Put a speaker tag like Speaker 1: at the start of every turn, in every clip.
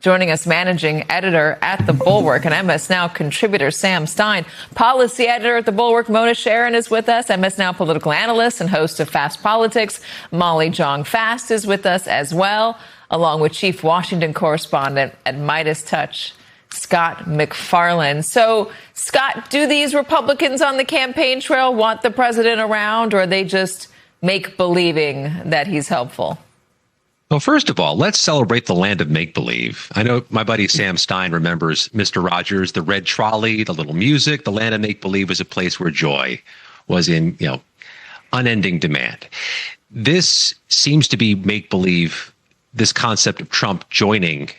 Speaker 1: Joining us, managing editor at The Bulwark and MS Now contributor Sam Stein. Policy editor at The Bulwark, Mona Sharon, is with us. MS Now political analyst and host of Fast Politics, Molly Jong-Fast, is with us as well, along with chief Washington correspondent at Midas Touch, Scott MacFarlane. So, Scott, do these Republicans on the campaign trail want the president around, or are they just make-believing that he's helpful?
Speaker 2: Well, first of all, let's celebrate the land of make-believe. I know my buddy Sam Stein remembers Mr. Rogers, the red trolley, the little music. The land of make-believe was a place where joy was in, unending demand. This seems to be make-believe, this concept of Trump joining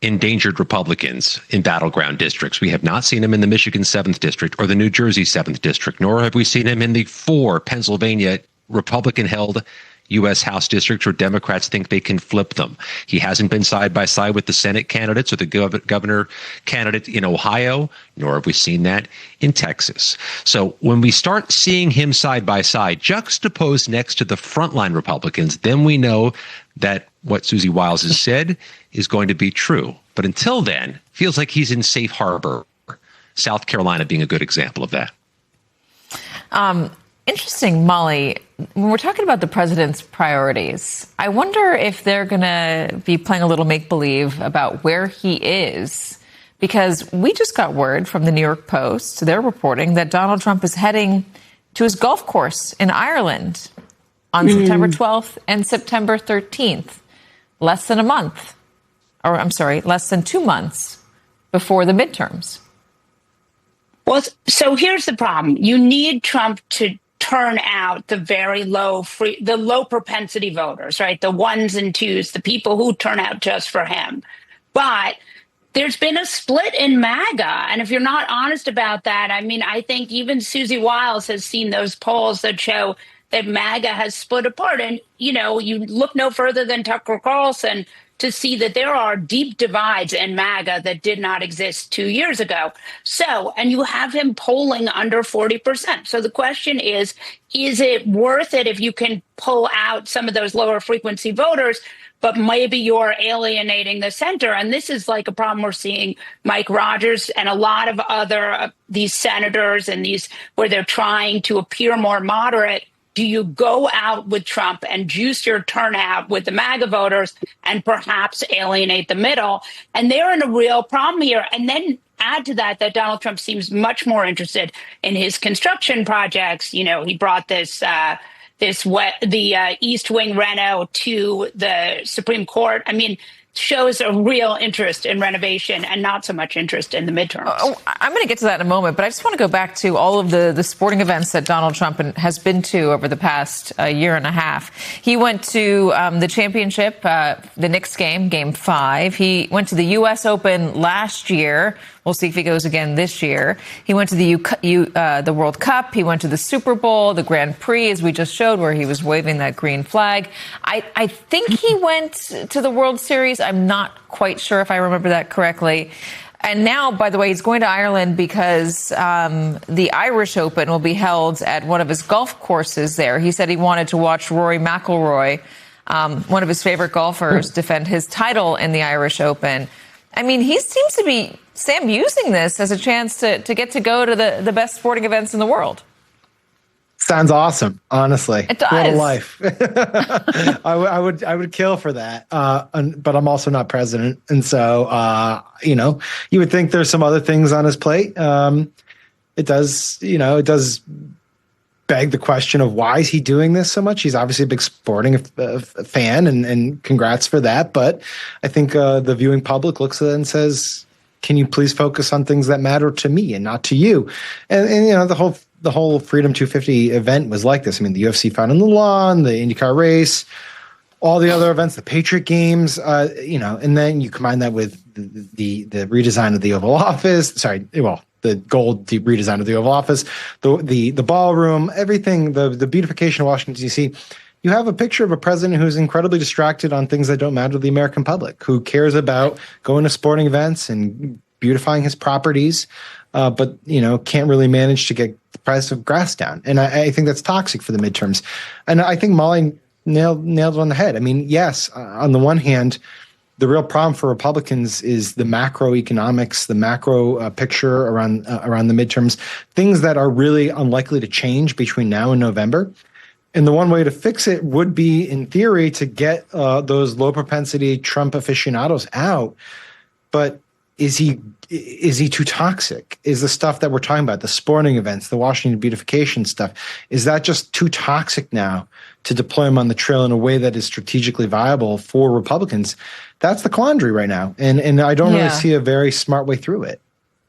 Speaker 2: endangered Republicans in battleground districts. We have not seen him in the Michigan 7th District or the New Jersey 7th District, nor have we seen him in the 4 Pennsylvania Republican-held U.S. House districts where Democrats think they can flip them. He hasn't been side by side with the Senate candidates or the governor candidate in Ohio, nor have we seen that in Texas. So when we start seeing him side by side, juxtaposed next to the frontline Republicans, then we know that what Susie Wiles has said is going to be true. But until then, feels like he's in safe harbor. South Carolina being a good example of that.
Speaker 1: Interesting, Molly. When we're talking about the president's priorities, I wonder if they're going to be playing a little make-believe about where he is, because we just got word from the New York Post. They're reporting that Donald Trump is heading to his golf course in Ireland on September 12th and September 13th, less than 2 months before the midterms.
Speaker 3: Well, so here's the problem. You need Trump to turn out the very low propensity voters, right? The ones and twos, the people who turn out just for him. But there's been a split in MAGA. And if you're not honest about that, I think even Susie Wiles has seen those polls that show that MAGA has split apart. And, you look no further than Tucker Carlson to see that there are deep divides in MAGA that did not exist 2 years ago. So, and you have him polling under 40%. So the question is it worth it if you can pull out some of those lower frequency voters, but maybe you're alienating the center? And this is like a problem we're seeing Mike Rogers and a lot of other these senators and these where they're trying to appear more moderate. Do you go out with Trump and juice your turnout with the MAGA voters and perhaps alienate the middle? And they're in a real problem here. And then add to that Donald Trump seems much more interested in his construction projects. He brought the East Wing reno to the Supreme Court. Shows a real interest in renovation and not so much interest in the midterms.
Speaker 1: I'm going to get to that in a moment, but I just want to go back to all of the sporting events that Donald Trump has been to over the past year and a half. He went to the championship, the Knicks game 5. He went to the U.S. Open last year. We'll see if he goes again this year. He went to the World Cup. He went to the Super Bowl, the Grand Prix, as we just showed, where he was waving that green flag. I think he went to the World Series. I'm not quite sure if I remember that correctly. And now, by the way, he's going to Ireland because the Irish Open will be held at one of his golf courses there. He said he wanted to watch Rory McIlroy, one of his favorite golfers, defend his title in the Irish Open. He seems to be, Sam, using this as a chance to get to go to the best sporting events in the world.
Speaker 4: Sounds awesome, honestly.
Speaker 1: It does.
Speaker 4: What a life. I would kill for that. But I'm also not president. And so, you would think there's some other things on his plate. It does beg the question of why is he doing this so much? He's obviously a big sporting fan and congrats for that. But I think the viewing public looks at it and says, can you please focus on things that matter to me and not to you? And the whole Freedom 250 event was like this. The UFC fight on the lawn, the IndyCar race, all the other events, the Patriot games, and then you combine that with the redesign of the Oval Office. The gold redesign of the Oval Office, the ballroom, everything, the beautification of Washington, D.C. You have a picture of a president who's incredibly distracted on things that don't matter to the American public, who cares about going to sporting events and beautifying his properties, but can't really manage to get the price of grass down. And I think that's toxic for the midterms. And I think Molly nailed it on the head. Yes, on the one hand, the real problem for Republicans is the macroeconomics, the macro picture around the midterms, things that are really unlikely to change between now and November. And the one way to fix it would be, in theory, to get those low propensity Trump aficionados out. But is he too toxic? Is the stuff that we're talking about, the sporting events, the Washington beautification stuff, is that just too toxic now to deploy him on the trail in a way that is strategically viable for Republicans? That's the quandary right now. And I don't really see a very smart way through it.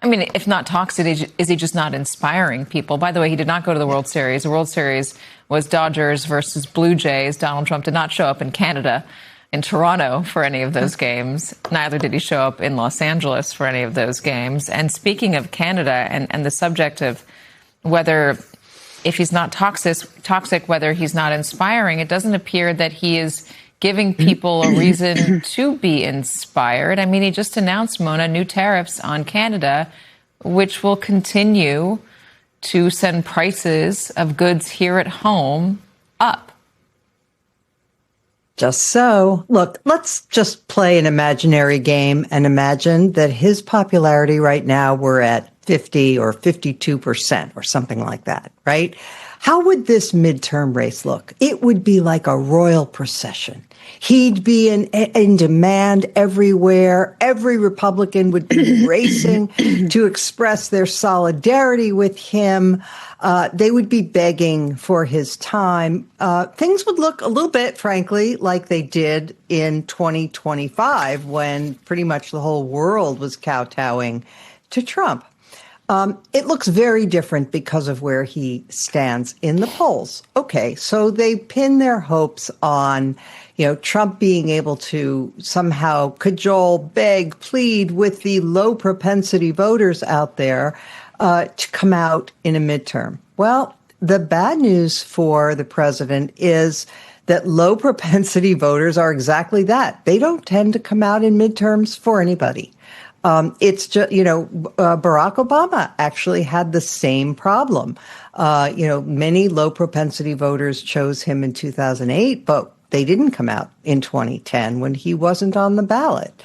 Speaker 1: I mean, if not toxic, is he just not inspiring people? By the way, he did not go to the World Series. The World Series was Dodgers versus Blue Jays. Donald Trump did not show up in Canada, in Toronto, for any of those games. Neither did he show up in Los Angeles for any of those games. And speaking of Canada and the subject of whether, if he's not toxic, whether he's not inspiring, it doesn't appear that he is giving people a reason to be inspired. I mean, he just announced, Mona, new tariffs on Canada, which will continue to send prices of goods here at home up.
Speaker 5: Just so. Look, let's just play an imaginary game and imagine that his popularity right now, we're at 50 or 52% or something like that, right? How would this midterm race look? It would be like a royal procession. He'd be in demand everywhere. Every Republican would be racing to express their solidarity with him. They would be begging for his time. Things would look a little bit, frankly, like they did in 2025 when pretty much the whole world was kowtowing to Trump. It looks very different because of where he stands in the polls. Okay, so they pin their hopes on, Trump being able to somehow cajole, beg, plead with the low propensity voters out there to come out in a midterm. Well, the bad news for the president is that low propensity voters are exactly that. They don't tend to come out in midterms for anybody. It's just, Barack Obama actually had the same problem. Many low propensity voters chose him in 2008, but they didn't come out in 2010 when he wasn't on the ballot.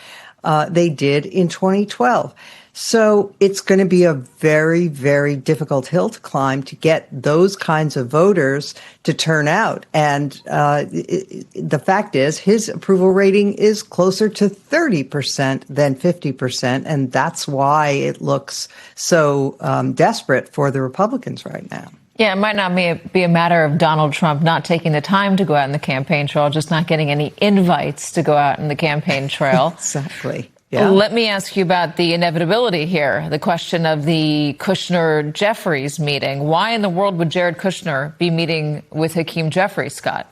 Speaker 5: They did in 2012. So it's going to be a very, very difficult hill to climb to get those kinds of voters to turn out. And the fact is, his approval rating is closer to 30% than 50%. And that's why it looks so desperate for the Republicans right now.
Speaker 1: Yeah, it might not be a matter of Donald Trump not taking the time to go out in the campaign trail, just not getting any invites to go out in the campaign trail.
Speaker 5: Exactly. Yeah.
Speaker 1: Let me ask you about the inevitability here, the question of the Kushner-Jeffries meeting. Why in the world would Jared Kushner be meeting with Hakeem Jeffries, Scott?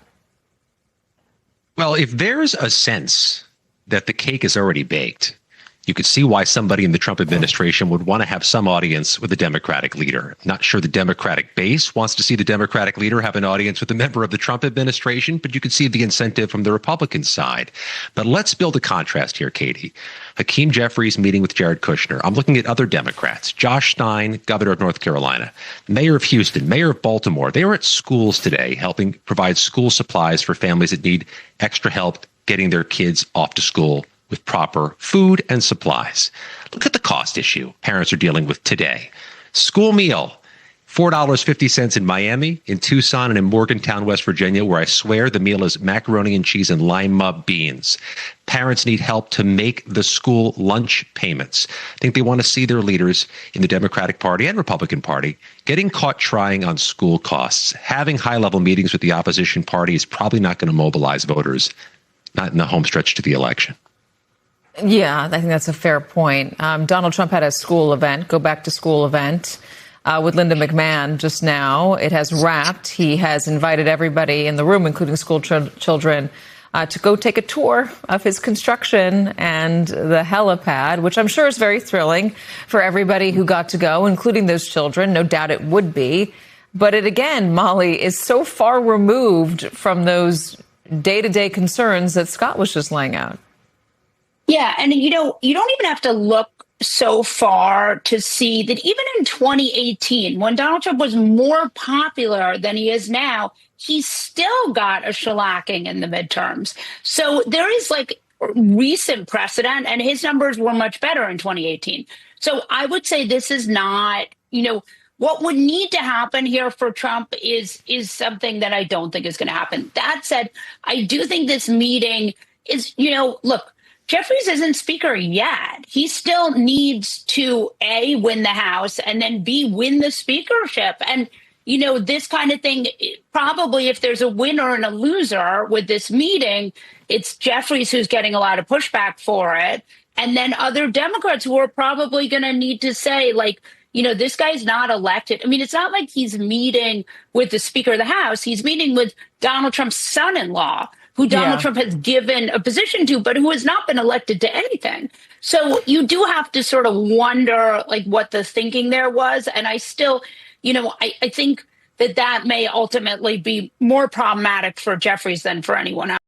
Speaker 2: Well, if there's a sense that the cake is already baked, you could see why somebody in the Trump administration would want to have some audience with the Democratic leader. Not sure the Democratic base wants to see the Democratic leader have an audience with a member of the Trump administration, but you could see the incentive from the Republican side. But let's build a contrast here, Katie. Hakeem Jeffries meeting with Jared Kushner. I'm looking at other Democrats. Josh Stein, governor of North Carolina, mayor of Houston, mayor of Baltimore. They were at schools today helping provide school supplies for families that need extra help getting their kids off to school with proper food and supplies. Look at the cost issue parents are dealing with today. School meal, $4.50 in Miami, in Tucson, and in Morgantown, West Virginia, where I swear the meal is macaroni and cheese and lima beans. Parents need help to make the school lunch payments. I think they want to see their leaders in the Democratic Party and Republican Party getting caught trying on school costs. Having high-level meetings with the opposition party is probably not going to mobilize voters, not in the home stretch to the election.
Speaker 1: Yeah, I think that's a fair point. Donald Trump had a school event, go back to school event, with Linda McMahon just now. It has wrapped. He has invited everybody in the room, including school children, to go take a tour of his construction and the helipad, which I'm sure is very thrilling for everybody who got to go, including those children. No doubt it would be. But it, again, Molly, is so far removed from those day-to-day concerns that Scott was just laying out.
Speaker 3: Yeah. And, you don't even have to look so far to see that even in 2018, when Donald Trump was more popular than he is now, he still got a shellacking in the midterms. So there is recent precedent, and his numbers were much better in 2018. So I would say this is not, what would need to happen here for Trump is something that I don't think is going to happen. That said, I do think this meeting is, look, Jeffries isn't speaker yet. He still needs to, A, win the House, and then B, win the speakership. And, this kind of thing, probably if there's a winner and a loser with this meeting, it's Jeffries who's getting a lot of pushback for it. And then other Democrats who are probably going to need to say, like, this guy's not elected. I mean, it's not like he's meeting with the Speaker of the House. He's meeting with Donald Trump's son-in-law, who Donald Trump has given a position to, but who has not been elected to anything. So you do have to sort of wonder, like, what the thinking there was. And I still, I think that may ultimately be more problematic for Jeffries than for anyone else.